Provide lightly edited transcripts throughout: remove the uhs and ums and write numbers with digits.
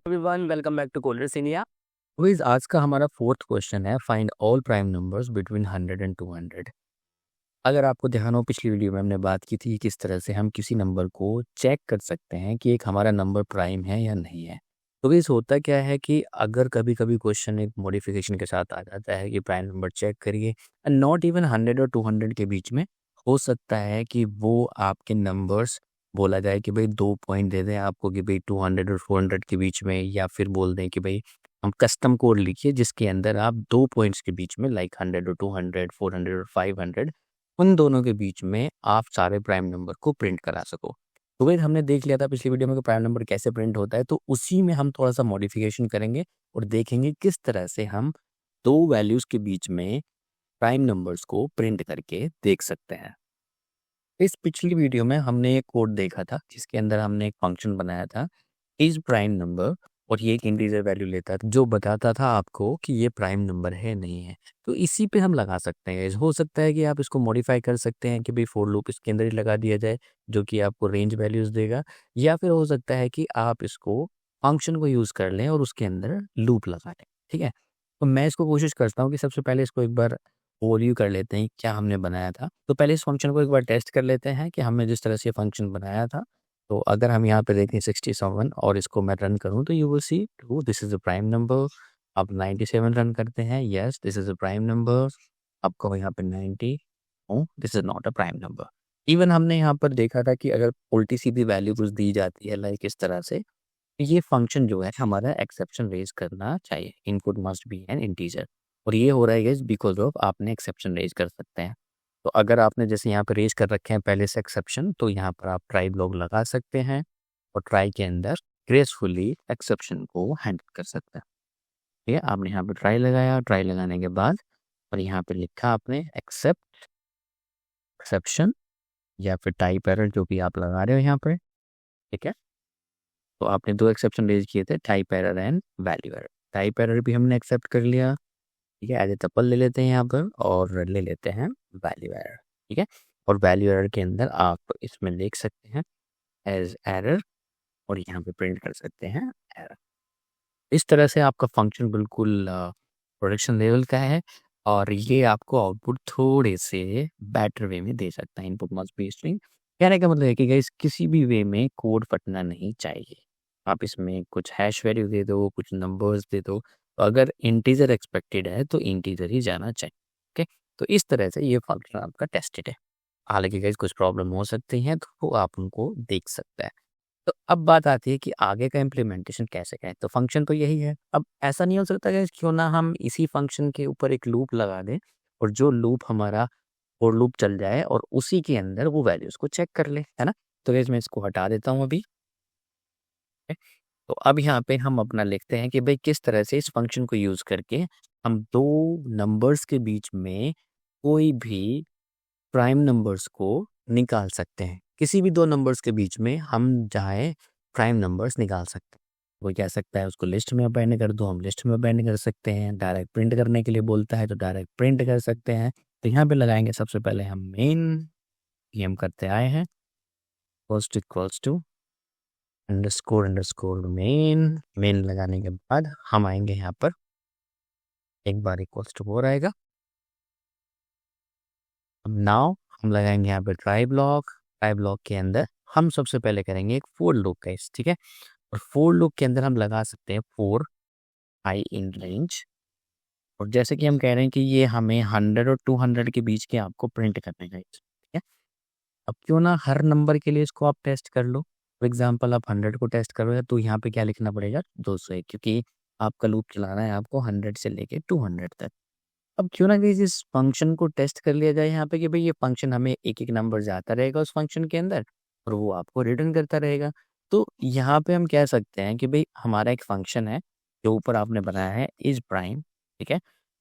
Everyone, welcome back to Colors India. Quiz आज का हमारा फोर्थ क्वेश्चन है, find all prime numbers between 100 and 200। अगर आपको ध्यान हो, पिछली वीडियो में हमने बात की थी किस तरह से हम किसी नंबर को चेक कर सकते हैं कि एक हमारा नंबर प्राइम है या नहीं है। तो इस होता क्या है कि अगर कभी कभी क्वेश्चन एक मॉडिफिकेशन के साथ आ जाता है कि प्राइम नंबर चेक करिए, एंड नॉट इवन 100 और 200 के बीच में हो सकता है कि वो आपके नंबर्स बोला जाए कि भाई 2 पॉइंट दे दें आपको कि भाई 200 और 400 के बीच में, या फिर बोल दें कि भाई हम कस्टम कोड लिखिए जिसके अंदर आप 2 पॉइंट्स के बीच में लाइक 100 और 200, 400 और 500, उन दोनों के बीच में आप सारे प्राइम नंबर को प्रिंट करा सको। तो वही हमने देख लिया था पिछली वीडियो में कि प्राइम नंबर कैसे प्रिंट होता है, तो उसी में हम थोड़ा सा मॉडिफिकेशन करेंगे और देखेंगे किस तरह से हम दो वैल्यूज के बीच में प्राइम नंबर्स को प्रिंट करके देख सकते हैं। इस पिछली वीडियो में हमने एक कोड देखा था जिसके अंदर हमने एक फंक्शन बनाया था इज प्राइम नंबर, और ये एक इंटीजर वैल्यू लेता था जो बताता था आपको कि ये प्राइम नंबर है नहीं है। तो इसी पे हम लगा सकते हैं। हो सकता है कि आप इसको मॉडिफाई कर सकते हैं कि भाई फॉर लूप इसके अंदर ही लगा दिया जाए जो कि आपको रेंज वैल्यूज देगा, या फिर हो सकता है कि आप इसको फंक्शन को यूज़ कर लें और उसके अंदर लूप लगा लें। ठीक है, तो मैं इसको कोशिश करता हूँ कि सबसे पहले इसको एक बार ओवरव्यू कर लेते हैं क्या हमने बनाया था। तो पहले इस फंक्शन को एक बार टेस्ट कर लेते हैं कि हमने जिस तरह से ये फंक्शन बनाया था। तो अगर हम यहाँ पे देखें 67 और इसको मैं रन करूँ तो you will see true, this is a prime number. अब 97 रन करते हैं, yes this is a prime number. अब कहो यहाँ पे 90, no this is not a prime number. Even हमने यहाँ पर देखा था कि अगर उल्टी सीधी वैल्यू कुछ दी जाती है लाइक इस तरह से, ये फंक्शन जो है हमारा एक्सेप्शन रेज करना चाहिए, input must be N integer. और ये हो रहा है बिकॉज ऑफ आपने एक्सेप्शन रेज कर सकते हैं। तो अगर आपने जैसे यहाँ पे रेज कर रखे हैं पहले से एक्सेप्शन, तो यहाँ पर आप ट्राई ब्लॉक लगा सकते हैं और ट्राई के अंदर ग्रेसफुली एक्सेप्शन को हैंडल कर सकते हैं। ठीक है, आपने यहाँ पे ट्राई लगाया, ट्राई लगाने के बाद और यहाँ पे लिखा आपने एक्सेप्ट एक्सेप्शन या फिर टाइप एरर जो भी आप लगा रहे हो यहाँ पे। ठीक है, तो आपने दो एक्सेप्शन रेज किए थे, type error and value error. Type error भी हमने एक्सेप्ट कर लिया। ठीक है, एज ए टपल ले लेते हैं यहाँ पर और ले लेते हैं वैल्यू एरर। ठीक है, और वैल्यू एरर के अंदर आप इसमें लिख सकते हैं एज एरर और यहाँ पे प्रिंट कर सकते हैं एरर। इस तरह से आपका फंक्शन बिल्कुल प्रोडक्शन लेवल का है और ये आपको आउटपुट थोड़े से बेटर वे में दे सकता है। इनपुट मस्ट बी स्ट्रिंग, कहने का मतलब है कि गाइस किसी भी वे में कोड फटना नहीं चाहिए। आप इसमें कुछ हैश वैल्यू दे दो, कुछ नंबर्स दे दो, तो अगर इंटीजर एक्सपेक्टेड है तो इंटीजर ही जाना चाहिए। ओके, तो इस तरह से ये फंक्शन आपका टेस्टेड है। हालांकि गाइस कुछ प्रॉब्लम हो सकती हैं तो आप उनको देख सकते हैं। तो अब बात आती है कि आगे का इम्प्लीमेंटेशन कैसे करें। तो फंक्शन तो यही है। अब ऐसा नहीं हो सकता कि क्यों ना हम इसी फंक्शन के ऊपर एक लूप लगा दें और जो लूप हमारा और लूप चल जाए और उसी के अंदर वो वैल्यूज को चेक कर ले, है ना। तो गाइस मैं इसको हटा देता हूँ अभी। है? तो अब यहाँ पे हम अपना लिखते हैं कि भाई किस तरह से इस फंक्शन को यूज करके हम दो नंबर्स के बीच में कोई भी प्राइम नंबर्स को निकाल सकते हैं। किसी भी दो नंबर्स के बीच में हम चाहे प्राइम नंबर्स निकाल सकते हैं। कोई कह सकता है उसको लिस्ट में अपेंड कर दो, हम लिस्ट में अपेंड कर सकते हैं। डायरेक्ट प्रिंट करने के लिए बोलता है तो डायरेक्ट प्रिंट कर सकते हैं। तो यहाँ पे लगाएंगे सबसे पहले हम मेन, ये हम करते आए हैं, first equals to underscore underscore main. Main लगाने के बाद हम आएंगे यहाँ पर, एक बार इक्वल्स टू 4 आएगा। अब नाउ हम लगाएंगे यहाँ पे ट्राई ब्लॉक। ट्राई ब्लॉक के अंदर हम सबसे पहले करेंगे एक फोर लूप का, ठीक है। और फोर लूप के अंदर हम लगा सकते हैं 4 आई इन रेंज। और जैसे कि हम कह रहे हैं कि ये हमें 100 और 200 के बीच के आपको प्रिंट करने का, ठीक है। अब क्यों ना हर नंबर के लिए इसको आप टेस्ट कर लो। फॉर एग्जाम्पल आप 100 को टेस्ट करोगे तो यहाँ पे क्या लिखना पड़ेगा, 201, क्योंकि आपका लूप चलाना है आपको 100 से लेके 200 तक। अब क्यों ना गाइस इस फंक्शन को टेस्ट कर लिया जाए यहाँ पे कि भाई ये फंक्शन हमें एक एक नंबर जाता रहेगा उस फंक्शन के अंदर और वो आपको रिटर्न करता रहेगा। तो यहाँ पे हम कह सकते हैं कि भाई हमारा एक फंक्शन है जो ऊपर आपने बनाया है इज प्राइम, ठीक है।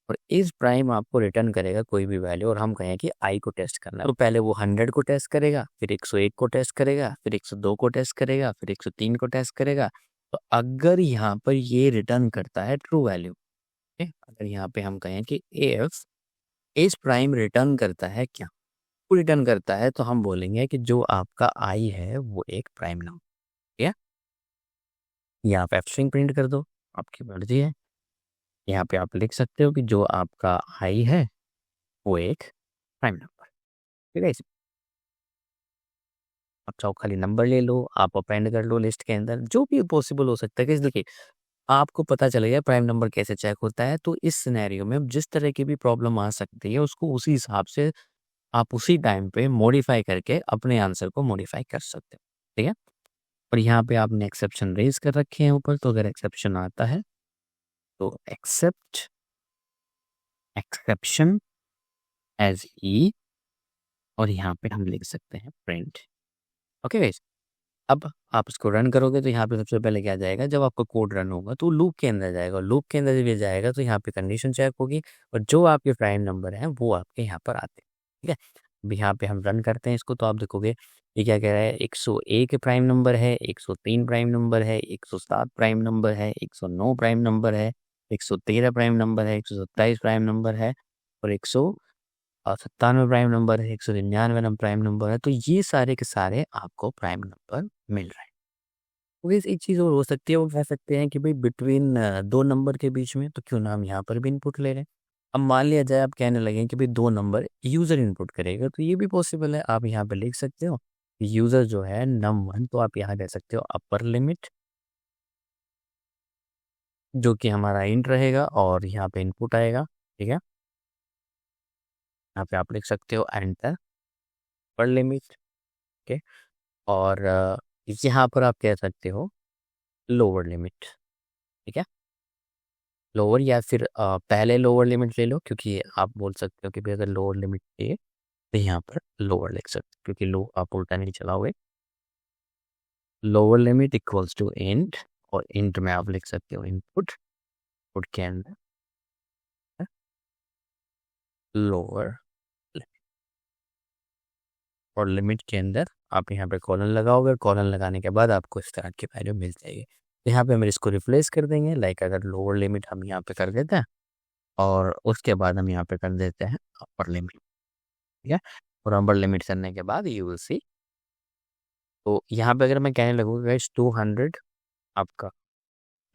और इज प्राइम आपको रिटर्न करेगा कोई भी वैल्यू, और हम कहें कि आई को टेस्ट करना है। तो पहले वो 100 को टेस्ट करेगा, फिर 101 को टेस्ट करेगा, फिर 102 को टेस्ट करेगा, फिर 103 को टेस्ट करेगा। तो अगर यहाँ पर ये रिटर्न करता है ट्रू वैल्यू, अगर यहाँ पे हम कहें कि एफ इस प्राइम रिटर्न करता है क्या, वो रिटर्न करता है, तो हम बोलेंगे कि जो आपका आई है वो एक प्राइम नंबर है। यहाँ पे आप स्ट्रिंग प्रिंट कर दो, आपकी मर्जी है। यहाँ पे आप लिख सकते हो कि जो आपका आई है वो एक प्राइम नंबर, ठीक है। आप चाहो खाली नंबर ले लो, आप अपेंड कर लो लिस्ट के अंदर, जो भी पॉसिबल हो सकता है। कि देखिए, आपको पता चलेगा प्राइम नंबर कैसे चेक होता है, तो इस सिनेरियो में जिस तरह की भी प्रॉब्लम आ सकती है उसको उसी हिसाब से आप उसी टाइम पे मॉडिफाई करके अपने आंसर को मॉडिफाई कर सकते हो, ठीक है। और यहाँ पे आपने एक्सेप्शन रेज कर रखे हैं ऊपर, तो अगर एक्सेप्शन आता है तो एक्सेप्ट एक्सेप्शन एज ई, और यहाँ पे हम लिख सकते हैं प्रिंट। ओके गाइस, अब आप इसको रन करोगे तो यहाँ पे सबसे पहले क्या जाएगा, जब आपका कोड रन होगा तो लूप के अंदर जाएगा, और लूप के अंदर जब ये जाएगा तो यहाँ पे कंडीशन चेक होगी, और जो आपके प्राइम नंबर हैं वो आपके यहाँ पर आते हैं, ठीक है। अब यहाँ पे हम रन करते हैं इसको, तो आप देखोगे ये क्या कह रहा है, 101 प्राइम नंबर है, 103 प्राइम नंबर है, 107 प्राइम नंबर है, 109 प्राइम नंबर है, 113 प्राइम नंबर है, 127 प्राइम नंबर है, और 197 प्राइम नंबर है, 199 प्राइम नंबर है। तो ये सारे के सारे आपको प्राइम नंबर मिल रहे हैं। तो एक चीज़ और हो सकती है, वो कह सकते हैं कि भाई बिटवीन दो नंबर के बीच में, तो क्यों ना हम यहाँ पर भी इनपुट ले रहे हैं। अब मान लिया जाए आप कहने लगे कि भाई दो नंबर यूज़र इनपुट करेगा, तो ये भी पॉसिबल है। आप यहाँ पे लिख सकते हो यूज़र जो है num1, तो आप यहाँ कह सकते हो अपर लिमिट, जो कि हमारा इंट रहेगा, और यहाँ पे इनपुट आएगा, ठीक है। यहाँ पे आप लिख सकते हो एंटर अपर लिमिट, ओके। और यहाँ पर आप कह सकते हो लोअर लिमिट, ठीक है। लोअर, या फिर पहले लोअर लिमिट ले लो, क्योंकि आप बोल सकते हो कि भाई अगर लोअर लिमिट चाहिए तो यहाँ पर लोअर लिख सकते हो, क्योंकि लो आप उल्टा नहीं चलाओगे। Lower limit equals to int, और इंट में आप लिख सकते हो इनपुट, पुट के अंदर लोअर, और लिमिट के अंदर आप यहाँ पे कॉलन लगाओगे, कॉलन लगाने के बाद आपको इस तरह की वैल्यू मिल जाएगी। तो यहाँ पे हम इसको रिप्लेस कर देंगे, लाइक अगर लोअर लिमिट हम यहाँ पे कर देते हैं, और उसके बाद हम यहाँ पे कर देते हैं अपर लिमिट, ठीक है। और अपर लिमिट करने के बाद यू विल सी, तो यहाँ पे अगर मैं कहने लगूँगा गाइस 200 आपका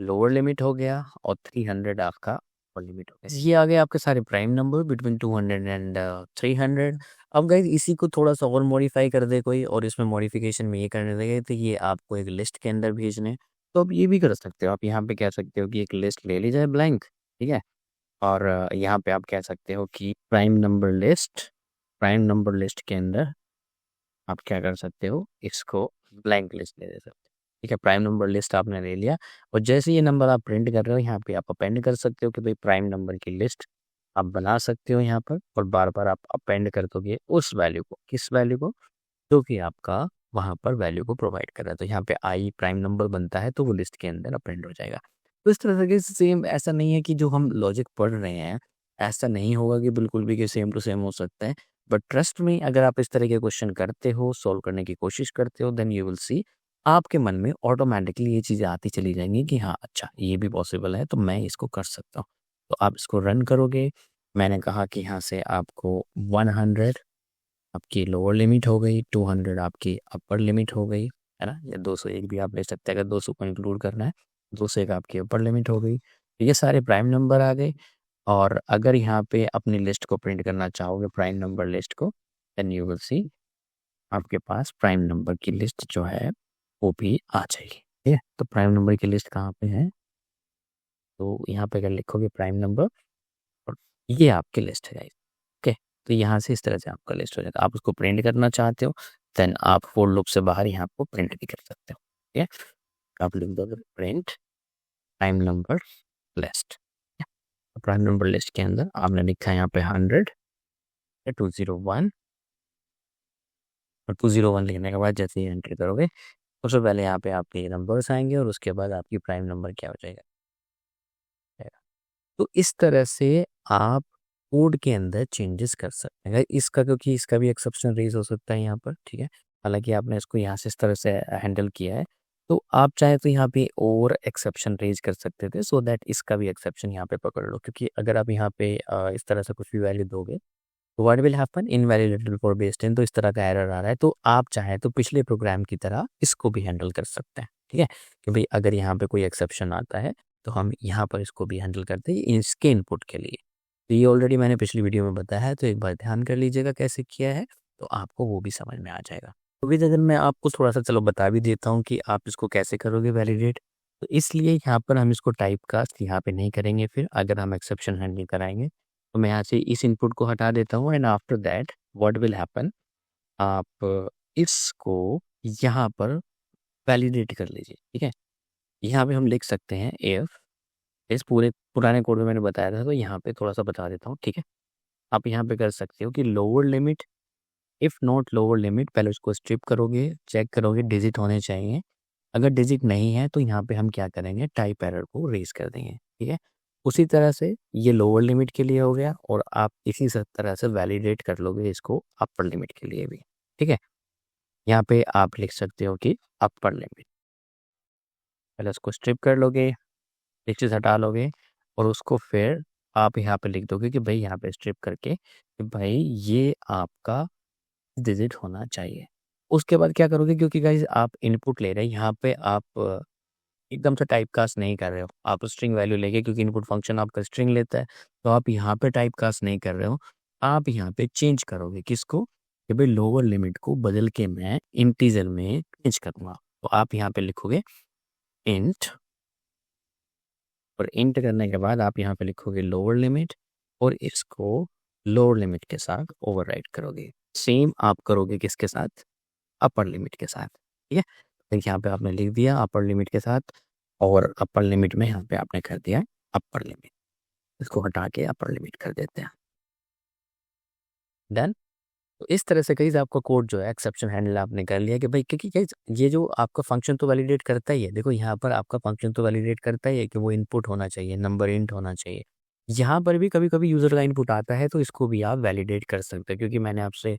लोअर लिमिट हो गया, और 300 आपका अपर लिमिट हो गया। ये आ गए आपके सारे प्राइम नंबर बिटवीन 200 एंड 300। अब गाइस इसी को थोड़ा सा और मॉडिफाई कर दे कोई, और इसमें मॉडिफिकेशन में ये करने लगे तो ये आपको एक लिस्ट के अंदर भेजने, तो आप ये भी कर सकते हो। आप यहाँ पे कह सकते हो कि एक लिस्ट ले ली जाए ब्लैंक, ठीक है। और यहाँ पे आप कह सकते हो कि प्राइम नंबर लिस्ट के अंदर आप क्या कर सकते हो, इसको ब्लैंक लिस्ट दे सकते हो, ठीक है। प्राइम नंबर लिस्ट आपने ले लिया, और जैसे ये नंबर आप प्रिंट कर रहे हो यहाँ पे आप अपेंड कर सकते हो कि भाई प्राइम नंबर की लिस्ट आप बना सकते हो यहाँ पर, और बार बार आप अपेंड कर दोगे उस वैल्यू को, किस वैल्यू को, जो कि आपका वहाँ पर वैल्यू को प्रोवाइड कर रहा है। तो यहाँ पे आई प्राइम नंबर बनता है तो वो लिस्ट के अंदर अपेंड हो जाएगा। तो इस तरह से सेम, ऐसा नहीं है कि जो हम लॉजिक पढ़ रहे हैं ऐसा नहीं होगा कि बिल्कुल भी कि सेम टू सेम हो सकता है। बट ट्रस्ट में, अगर आप इस तरह के क्वेश्चन करते हो, सॉल्व करने की कोशिश करते हो, देन यू विल सी आपके मन में ऑटोमेटिकली ये चीज़ें आती चली जाएंगी कि हाँ अच्छा ये भी पॉसिबल है, तो मैं इसको कर सकता हूँ। तो आप इसको रन करोगे, मैंने कहा कि यहाँ से आपको 100 आपकी लोअर लिमिट हो गई, 200 आपकी अपर लिमिट हो गई, है ना। या 201 भी आप ले सकते हैं अगर 200 को इंक्लूड करना है, 201 आपकी अपर लिमिट हो गई। तो ये सारे प्राइम नंबर आ गए, और अगर यहाँ पे अपनी लिस्ट को प्रिंट करना चाहोगे, प्राइम नंबर लिस्ट को, देन यू विल सी आपके पास प्राइम नंबर की लिस्ट जो है वो भी आ जाएगी, ठीक है। तो प्राइम नंबर की लिस्ट कहाँ पे है, तो यहाँ पे अगर लिखोगे प्राइम नंबर, और ये आपकी लिस्ट है, ओके। तो यहाँ से इस तरह से आपका लिस्ट हो जाएगा। आप उसको प्रिंट करना चाहते हो, देन आप फोर लूप से बाहर यहाँ को प्रिंट भी कर सकते हो, ठीक है। आप लिख दोगे print prime number list. Prime number list के अंदर आपने लिखा है यहाँ पे 100 या 201, और 201 लिखने के बाद जैसे ही एंटर करोगे सबसे पहले यहाँ पे आपके नंबर्स आएंगे, और उसके बाद आपकी प्राइम नंबर क्या हो जाएगा। तो इस तरह से आप कोड के अंदर चेंजेस कर सकते हैं इसका, क्योंकि इसका भी एक्सेप्शन रेज हो सकता है यहाँ पर, ठीक है। हालांकि आपने इसको यहाँ से इस तरह से हैंडल किया है, तो आप चाहे तो यहाँ पे और एक्सेप्शन रेज कर सकते थे, सो दैट इसका भी एक्सेप्शन यहाँ पे पकड़ लो। क्योंकि अगर आप यहाँ पे इस तरह से कुछ भी वैल्यू दोगे तो what will happen, invalidated for based in, तो इस तरह का एरर आ रहा है। तो आप चाहे तो पिछले प्रोग्राम की तरह इसको भी हैंडल कर सकते हैं, ठीक है, कि भाई अगर यहाँ पे कोई एक्सेप्शन आता है तो हम यहाँ पर इसको भी हैंडल करते हैं इसके इनपुट के लिए। तो ये ऑलरेडी मैंने पिछली वीडियो में बताया है, तो एक बार ध्यान कर लीजिएगा कैसे किया है, तो आपको वो भी समझ में आ जाएगा। तो विद अगर मैं आपको थोड़ा-सा चलो बता भी देता हूँ कि आप इसको कैसे करोगे वैलिडेट। तो इसलिए यहाँ पर हम इसको टाइप कास्ट यहाँ पे नहीं करेंगे, फिर अगर हम एक्सेप्शन हैंडल कराएँगे, तो मैं यहाँ से इस इनपुट को हटा देता हूँ and after that what will happen, आप इसको यहाँ पर वैलिडेट कर लीजिए, ठीक है? यहाँ पे हम लिख सकते हैं इफ, इस पूरे पुराने कोड में मैंने बताया था, तो यहाँ पे थोड़ा-सा बता देता हूँ, ठीक है? आप यहाँ पे कर सकते हो कि lower limit, if not lower limit, पहले उसको स्ट्रिप करोगे, चेक करोगे डिजिट होने चाहिए। अगर डिजिट नहीं है तो यहाँ पे हम क्या करेंगे, टाइप एरर को रेज़ कर देंगे, ठीक है? उसी तरह से ये लोअर लिमिट के लिए हो गया और आप इसी तरह से वैलिडेट कर लोगे इसको अपर लिमिट के लिए भी, ठीक है? यहाँ पे आप लिख सकते हो कि अपर लिमिट, पहले उसको स्ट्रिप कर लोगे, नीचे से हटा लोगे और उसको फिर आप यहाँ पे लिख दोगे कि भाई यहाँ पे स्ट्रिप करके कि भाई ये आपका डिजिट होना चाहिए। उसके बाद क्या करोगे, क्योंकि गाइस आप इनपुट ले रहे हैं यहाँ पे, आप एकदम से टाइप कास्ट नहीं कर रहे हो, आप स्ट्रिंग वैल्यू लेके, क्योंकि इनपुट फंक्शन आपका स्ट्रिंग लेता है, तो आप यहाँ पे टाइप कास्ट नहीं कर रहे हो, आप यहाँ पे चेंज करोगे किसको, कि भाई लोअर लिमिट को बदल के मैं इंटीजर में चेंज करूँगा। तो आप यहाँ पे लिखोगे इंट, और इंट करने के बाद आप यहाँ पे लिखोगे लोअर लिमिट और इसको लोअर लिमिट के साथ ओवरराइट करोगे। सेम आप करोगे किसके साथ, अपर लिमिट के साथ, ठीक है? तो यहाँ पे आपने लिख दिया अपर लिमिट के साथ और अपर लिमिट में यहाँ पे आपने कर दिया अपर लिमिट, इसको हटा के अपर लिमिट कर देते हैं, डन। तो इस तरह से कहीं आपका कोड जो है एक्सेप्शन हैंडल आपने कर लिया कि भाई, क्योंकि गाइस ये जो आपका फंक्शन तो वैलिडेट करता ही है, देखो यहाँ पर आपका फंक्शन तो वैलिडेट करता ही है कि वो इनपुट होना चाहिए, नंबर इंट होना चाहिए। यहाँ पर भी कभी कभी यूज़र का इनपुट आता है तो इसको भी आप वैलिडेट कर सकते हो, क्योंकि मैंने आपसे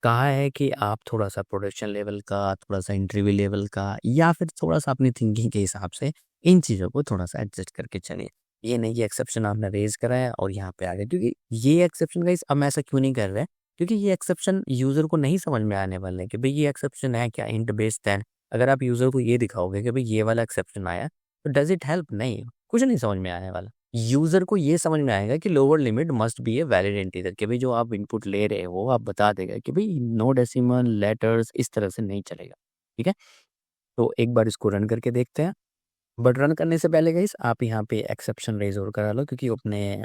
कहा है कि आप थोड़ा सा प्रोडक्शन लेवल का, थोड़ा सा इंटरव्यू लेवल का, या फिर थोड़ा सा अपनी थिंकिंग के हिसाब से इन चीज़ों को थोड़ा सा एडजस्ट करके चलिए। ये नहीं कि एक्सेप्शन आपने रेज करा है और यहाँ पे आ गए, क्योंकि ये एक्सेप्शन गाइस अब मैं ऐसा क्यों नहीं कर रहा है, क्योंकि ये एक्सेप्शन यूज़र को नहीं समझ में आने वाले हैं कि भाई ये एक्सेप्शन है क्या, इंट बेस्ड है। अगर आप यूज़र को ये दिखाओगे कि भाई ये वाला एक्सेप्शन आया, तो डज़ इट हेल्प, नहीं, कुछ नहीं समझ में आने वाला। यूज़र को ये समझ में आएगा कि lower limit must be a valid integer, कि भाई जो आप इनपुट ले रहे हो आप बता देगा कि भाई नो डेसिमल लेटर्स, इस तरह से नहीं चलेगा, ठीक है? तो एक बार इसको रन करके देखते हैं, बट रन करने से पहले गाइस आप यहाँ पे एक्सेप्शन रेज और करा लो, क्योंकि अपने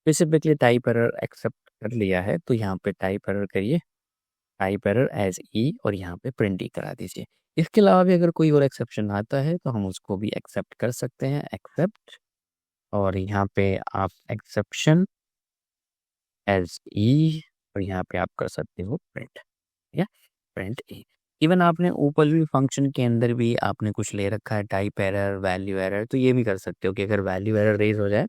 स्पेसिफिकली टाइप एरर एक्सेप्ट कर लिया है, तो यहाँ पे टाइप एरर करिए, टाइप एरर एज ई, और यहाँ पे प्रिंट ई करा दीजिए। इसके अलावा भी अगर कोई और एक्सेप्शन आता है तो हम उसको भी एक्सेप्ट कर सकते हैं, एक्सेप्ट, और यहाँ पे आप एक्सेप्शन एज ई, और यहाँ पे आप कर सकते हो प्रिंट, या प्रिंट ई। इवन आपने ऊपर भी फंक्शन के अंदर भी आपने कुछ ले रखा है टाइप एरर, वैल्यू एरर, तो ये भी कर सकते हो कि अगर वैल्यू एरर रेज हो जाए,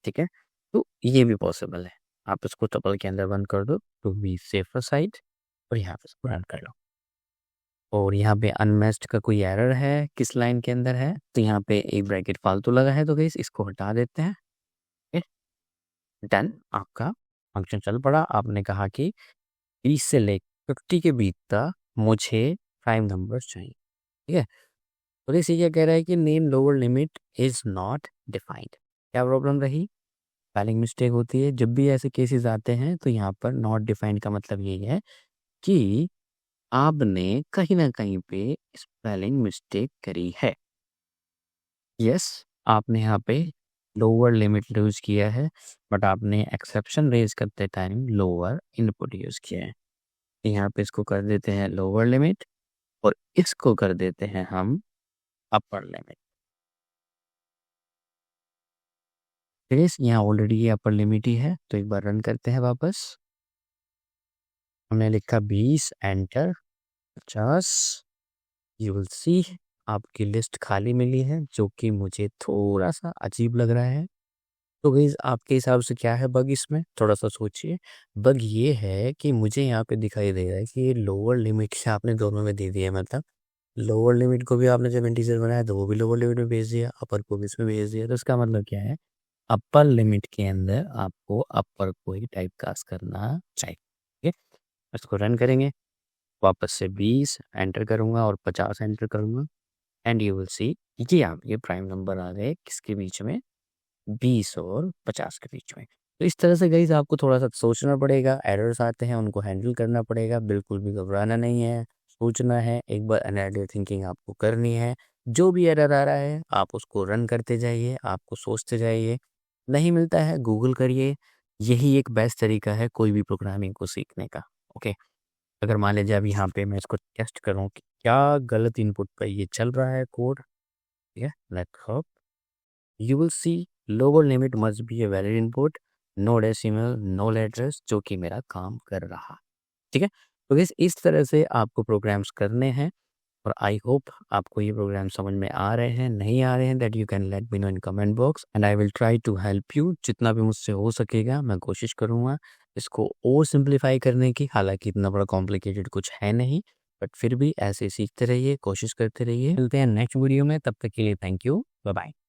ठीक है, तो ये भी पॉसिबल है। आप इसको टपल के अंदर बंद कर दो टू बी सेफर साइड, और यहाँ पे इसको रन कर लो। और यहाँ पे अनमैच्ड का कोई एरर है, किस लाइन के अंदर है, तो यहाँ पे एक ब्रैकेट फालतू लगा है, तो गाइस इसको हटा देते हैं, डन। आपका फंक्शन चल पड़ा, आपने कहा कि 30 से लेकर 50 के बीच तक मुझे प्राइम नंबर्स चाहिए, ठीक है? तो इसे ये कह रहा है कि name lower limit is not defined. क्या प्रॉब्लम रही, स्पेलिंग मिस्टेक होती है जब भी ऐसे केसेस आते हैं, तो यहाँ पर नॉट डिफाइंड का मतलब यही है कि आपने कहीं ना कहीं पे स्पेलिंग मिस्टेक करी है। यस, आपने यहाँ पे लोअर लिमिट यूज किया है, बट आपने एक्सेप्शन रेज करते टाइम लोअर इनपुट यूज किया है। यहाँ पे इसको कर देते हैं लोअर लिमिट और इसको कर देते हैं हम अपर लिमिट। यहाँ ऑलरेडी ये अपर लिमिट ही है, तो एक बार रन करते हैं वापस। हमने लिखा 20, एंटर, 50, यू विल सी आपकी लिस्ट खाली मिली है, जो कि मुझे थोड़ा सा अजीब लग रहा है। तो गाइस आपके हिसाब से क्या है बग इसमें, थोड़ा सा सोचिए। बग ये है कि मुझे यहाँ पे दिखाई दे रहा है कि ये लोअर लिमिट से आपने दोनों में दे दिया है, मतलब लोअर लिमिट को भी आपने जब इंटीजर बनाया तो वो भी लोअर लिमिट में भेज दिया, अपर को भी इसमें भेज दिया। तो इसका मतलब क्या है, अपर लिमिट के अंदर आपको अपर को ही टाइप कास्ट करना चाहिए, ठीक है? इसको रन करेंगे, वापस से 20 एंटर करूंगा और 50 एंटर करूंगा, एंड यू विल सी ये प्राइम नंबर आ गए किसके बीच में, 20 और 50 के बीच में। तो इस तरह से गाइस आपको थोड़ा-सा सोचना पड़ेगा, एरर्स आते हैं उनको हैंडल करना पड़ेगा, बिल्कुल भी घबराना नहीं है, सोचना है, एक बार एनालिटिकल थिंकिंग आपको करनी है। जो भी एरर आ रहा है आप उसको रन करते जाइए, आपको सोचते जाइए, नहीं मिलता है गूगल करिए, यही एक बेस्ट तरीका है कोई भी प्रोग्रामिंग को सीखने का, ओके। अगर मान लीजिए अब यहाँ पे मैं इसको टेस्ट करूँ कि क्या गलत इनपुट पे ये चल रहा है कोड, ठीक है, let's hope you will see lower limit must be a valid input, no decimal, no letters, जो कि मेरा काम कर रहा, ठीक है। तो इस तरह से आपको प्रोग्राम्स करने हैं और आई होप आपको ये प्रोग्राम समझ में आ रहे हैं, नहीं आ रहे हैं, that you can let me know in comment box and I will try to help you, जितना भी मुझसे हो सकेगा मैं कोशिश करूँगा इसको और सिंप्लीफाई करने की। हालांकि इतना बड़ा कॉम्प्लिकेटेड कुछ है नहीं, बट फिर भी ऐसे सीखते रहिए, कोशिश करते रहिए। मिलते हैं नेक्स्ट वीडियो में, तब तक के लिए थैंक यू, बाय बाय।